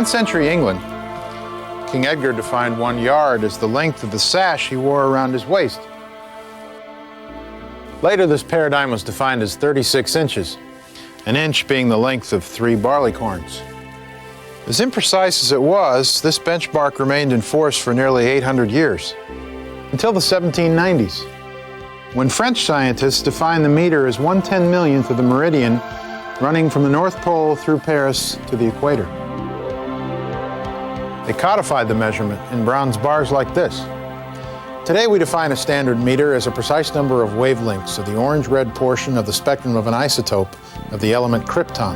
10th century England, King Edgar defined 1 yard as the length of the sash he wore around his waist. Later, this paradigm was defined as 36 inches, an inch being the length of 3 barleycorns. As imprecise as it was, this benchmark remained in force for nearly 800 years, until the 1790s, when French scientists defined the meter as 1/10 millionth of the meridian running from the North Pole through Paris to the equator. They codified the measurement in bronze bars like this. Today we define a standard meter as a precise number of wavelengths of the orange-red portion of the spectrum of an isotope of the element krypton.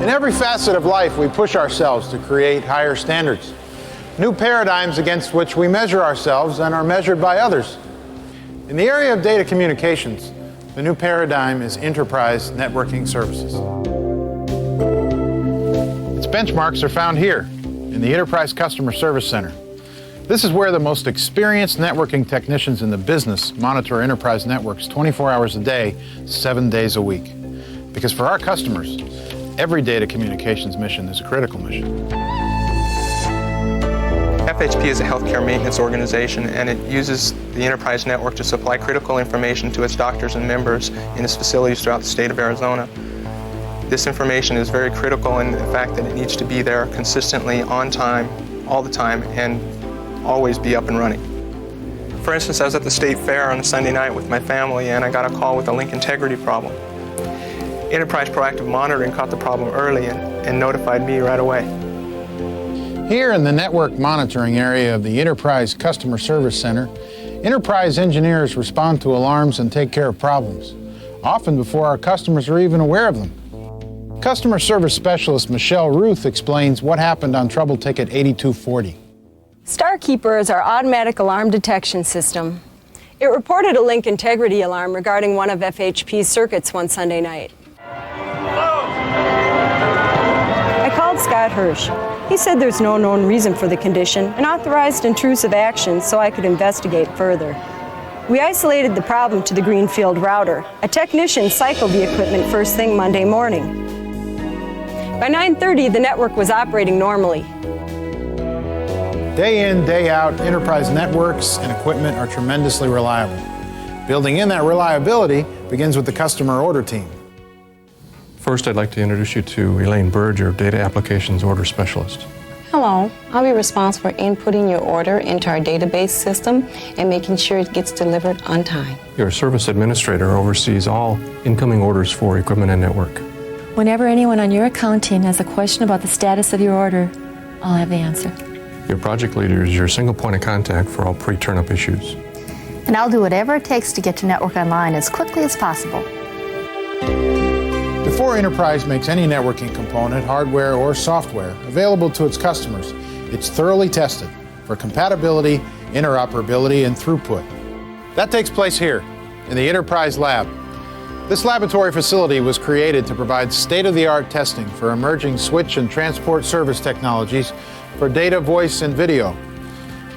In every facet of life, we push ourselves to create higher standards, new paradigms against which we measure ourselves and are measured by others. In the area of data communications, the new paradigm is enterprise networking services. Its benchmarks are found here in the Enterprise Customer Service Center. This is where the most experienced networking technicians in the business monitor enterprise networks 24 hours a day, 7 days a week. Because for our customers, every data communications mission is a critical mission. FHP is a healthcare maintenance organization, and it uses the enterprise network to supply critical information to its doctors and members in its facilities throughout the state of Arizona. This information is very critical in the fact that it needs to be there consistently, on time, all the time, and always be up and running. For instance, I was at the state fair on a Sunday night with my family, and I got a call with a link integrity problem. Enterprise Proactive Monitoring caught the problem early and notified me right away. Here in the network monitoring area of the Enterprise Customer Service Center, enterprise engineers respond to alarms and take care of problems, often before our customers are even aware of them. Customer Service Specialist Michelle Ruth explains what happened on trouble ticket 8240. StarKeeper is our automatic alarm detection system. It reported a link integrity alarm regarding one of FHP's circuits one Sunday night. I called Scott Hirsch. He said there's no known reason for the condition and authorized intrusive action so I could investigate further. We isolated the problem to the Greenfield router. A technician cycled the equipment first thing Monday morning. By 9:30, the network was operating normally. Day in, day out, enterprise networks and equipment are tremendously reliable. Building in that reliability begins with the customer order team. First, I'd like to introduce you to Elaine Bird, your Data Applications Order Specialist. Hello, I'll be responsible for inputting your order into our database system and making sure it gets delivered on time. Your Service Administrator oversees all incoming orders for equipment and network. Whenever anyone on your account team has a question about the status of your order, I'll have the answer. Your Project Leader is your single point of contact for all pre-turnup issues. And I'll do whatever it takes to get your network online as quickly as possible. Before Enterprise makes any networking component, hardware or software, available to its customers, it's thoroughly tested for compatibility, interoperability, and throughput. That takes place here in the Enterprise Lab. This laboratory facility was created to provide state-of-the-art testing for emerging switch and transport service technologies for data, voice, and video.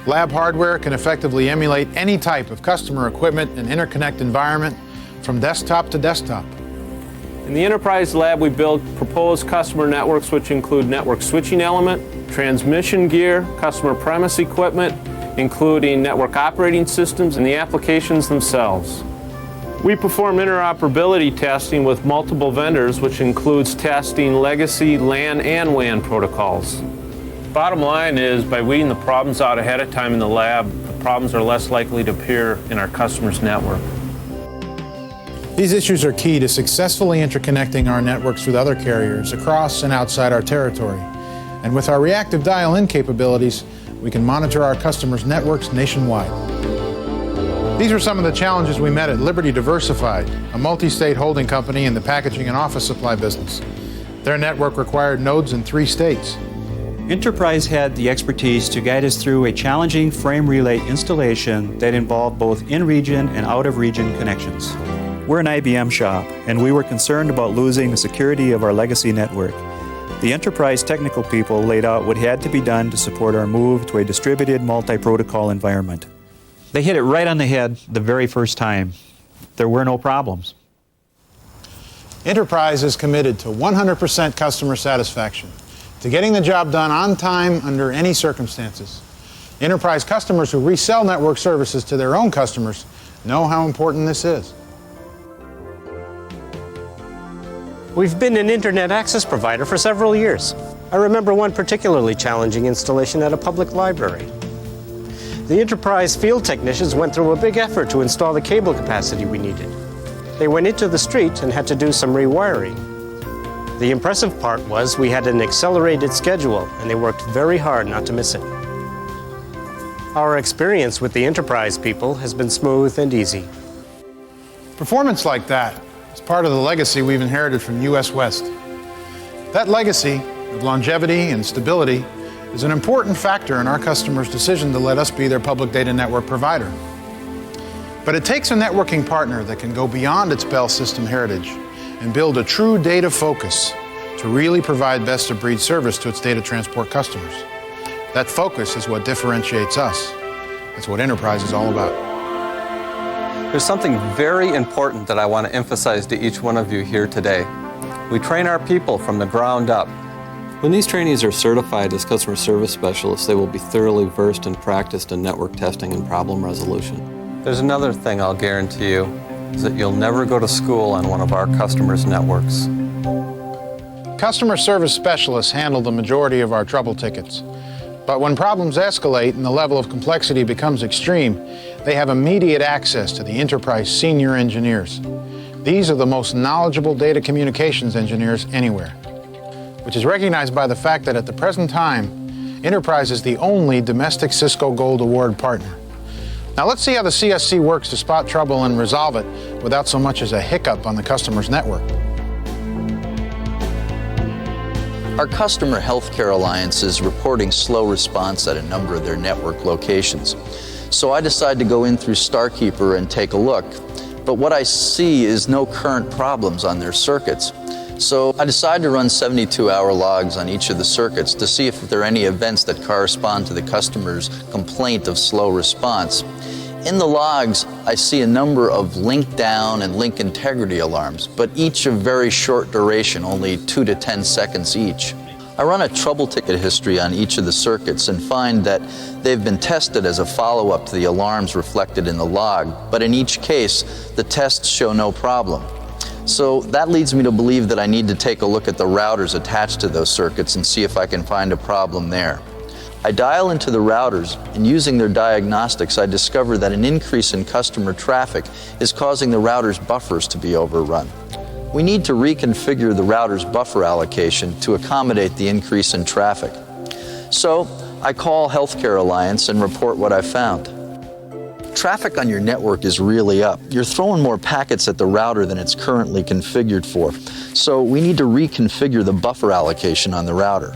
Lab hardware can effectively emulate any type of customer equipment and interconnect environment from desktop to desktop. In the Enterprise Lab, we build proposed customer networks, which include network switching element, transmission gear, customer premise equipment, including network operating systems and the applications themselves. We perform interoperability testing with multiple vendors, which includes testing legacy LAN and WAN protocols. Bottom line is, by weeding the problems out ahead of time in the lab, the problems are less likely to appear in our customer's network. These issues are key to successfully interconnecting our networks with other carriers across and outside our territory. And with our reactive dial-in capabilities, we can monitor our customers' networks nationwide. These are some of the challenges we met at Liberty Diversified, a multi-state holding company in the packaging and office supply business. Their network required nodes in 3 states. Enterprise had the expertise to guide us through a challenging frame relay installation that involved both in-region and out-of-region connections. We're an IBM shop, and we were concerned about losing the security of our legacy network. The Enterprise technical people laid out what had to be done to support our move to a distributed multi-protocol environment. They hit it right on the head the very first time. There were no problems. Interprise is committed to 100% customer satisfaction, to getting the job done on time under any circumstances. Interprise customers who resell network services to their own customers know how important this is. We've been an internet access provider for several years. I remember one particularly challenging installation at a public library. The Interprise field technicians went through a big effort to install the cable capacity we needed. They went into the street and had to do some rewiring. The impressive part was we had an accelerated schedule, and they worked very hard not to miss it. Our experience with the Interprise people has been smooth and easy. Performance like that is part of the legacy we've inherited from USWEST. That legacy of longevity and stability is an important factor in our customers' decision to let us be their public data network provider. But it takes a networking partner that can go beyond its Bell system heritage and build a true data focus to really provide best-of-breed service to its data transport customers. That focus is what differentiates us. That's what Interprise is all about. There's something very important that I want to emphasize to each one of you here today. We train our people from the ground up. When these trainees are certified as customer service specialists, they will be thoroughly versed and practiced in network testing and problem resolution. There's another thing I'll guarantee you, is that you'll never go to school on one of our customers' networks. Customer service specialists handle the majority of our trouble tickets. But when problems escalate and the level of complexity becomes extreme, they have immediate access to the Interprise senior engineers. These are the most knowledgeable data communications engineers anywhere, which is recognized by the fact that at the present time, Interprise is the only domestic Cisco Gold Award partner. Now let's see how the CSC works to spot trouble and resolve it without so much as a hiccup on the customer's network. Our customer healthcare alliance is reporting slow response at a number of their network locations. So I decided to go in through StarKeeper and take a look. But what I see is no current problems on their circuits. So I decided to run 72-hour logs on each of the circuits to see if there are any events that correspond to the customer's complaint of slow response. In the logs, I see a number of link down and link integrity alarms, but each of very short duration, only 2 to 10 seconds each. I run a trouble ticket history on each of the circuits and find that they've been tested as a follow-up to the alarms reflected in the log, but in each case, the tests show no problem. So that leads me to believe that I need to take a look at the routers attached to those circuits and see if I can find a problem there. I dial into the routers, and using their diagnostics, I discover that an increase in customer traffic is causing the router's buffers to be overrun. We need to reconfigure the router's buffer allocation to accommodate the increase in traffic. So I call Healthcare Alliance and report what I found. Traffic on your network is really up. You're throwing more packets at the router than it's currently configured for. So we need to reconfigure the buffer allocation on the router.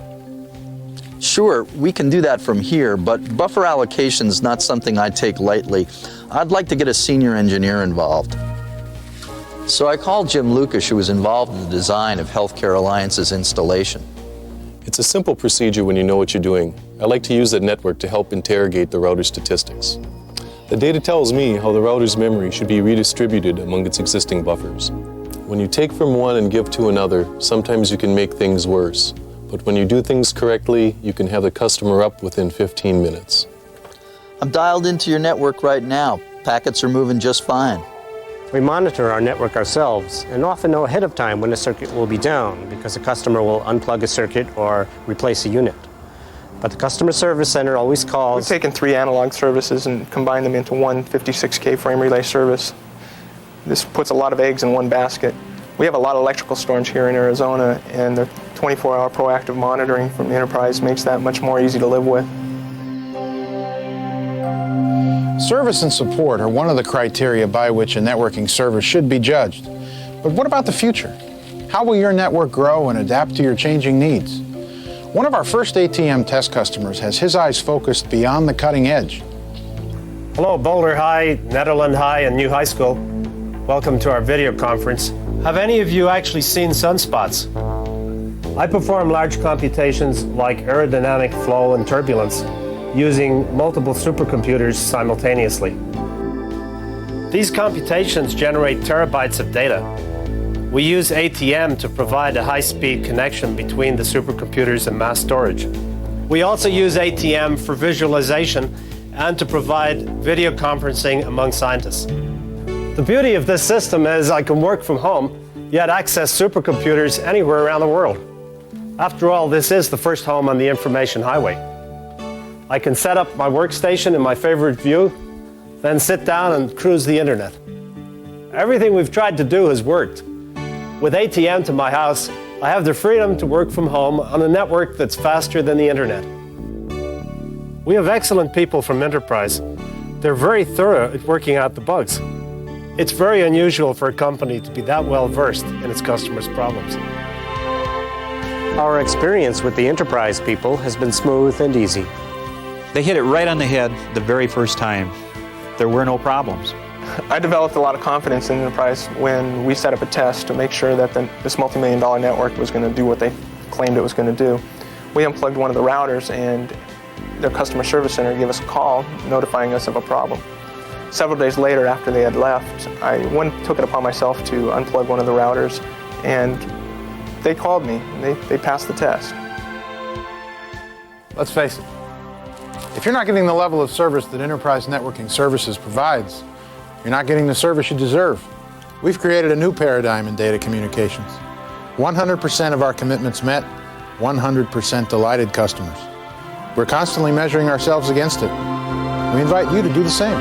Sure, we can do that from here, but buffer allocation is not something I take lightly. I'd like to get a senior engineer involved. So I called Jim Lucas, who was involved in the design of Healthcare Alliance's installation. It's a simple procedure when you know what you're doing. I like to use that network to help interrogate the router statistics. The data tells me how the router's memory should be redistributed among its existing buffers. When you take from one and give to another, sometimes you can make things worse. But when you do things correctly, you can have the customer up within 15 minutes. I'm dialed into your network right now. Packets are moving just fine. We monitor our network ourselves and often know ahead of time when a circuit will be down because a customer will unplug a circuit or replace a unit. But the customer service center always calls. We've taken 3 analog services and combined them into one 56K frame relay service. This puts a lot of eggs in one basket. We have a lot of electrical storms here in Arizona, and the 24-hour proactive monitoring from the Interprise makes that much more easy to live with. Service and support are one of the criteria by which a networking service should be judged. But what about the future? How will your network grow and adapt to your changing needs? One of our first ATM test customers has his eyes focused beyond the cutting edge. Hello, Boulder High, Netherland High, and New High School. Welcome to our video conference. Have any of you actually seen sunspots? I perform large computations like aerodynamic flow and turbulence using multiple supercomputers simultaneously. These computations generate terabytes of data. We use ATM to provide a high-speed connection between the supercomputers and mass storage. We also use ATM for visualization and to provide video conferencing among scientists. The beauty of this system is I can work from home, yet access supercomputers anywhere around the world. After all, this is the first home on the information highway. I can set up my workstation in my favorite view, then sit down and cruise the internet. Everything we've tried to do has worked. With ATM to my house, I have the freedom to work from home on a network that's faster than the internet. We have excellent people from Interprise. They're very thorough at working out the bugs. It's very unusual for a company to be that well versed in its customers' problems. Our experience with the Interprise people has been smooth and easy. They hit it right on the head the very first time. There were no problems. I developed a lot of confidence in Interprise when we set up a test to make sure that this multi-million-dollar network was going to do what they claimed it was going to do. We unplugged one of the routers and their customer service center gave us a call notifying us of a problem. Several days later, after they had left, I took it upon myself to unplug one of the routers, and they called me, and they passed the test. Let's face it, if you're not getting the level of service that Enterprise Networking Services provides, you're not getting the service you deserve. We've created a new paradigm in data communications. 100% of our commitments met, 100% delighted customers. We're constantly measuring ourselves against it. We invite you to do the same.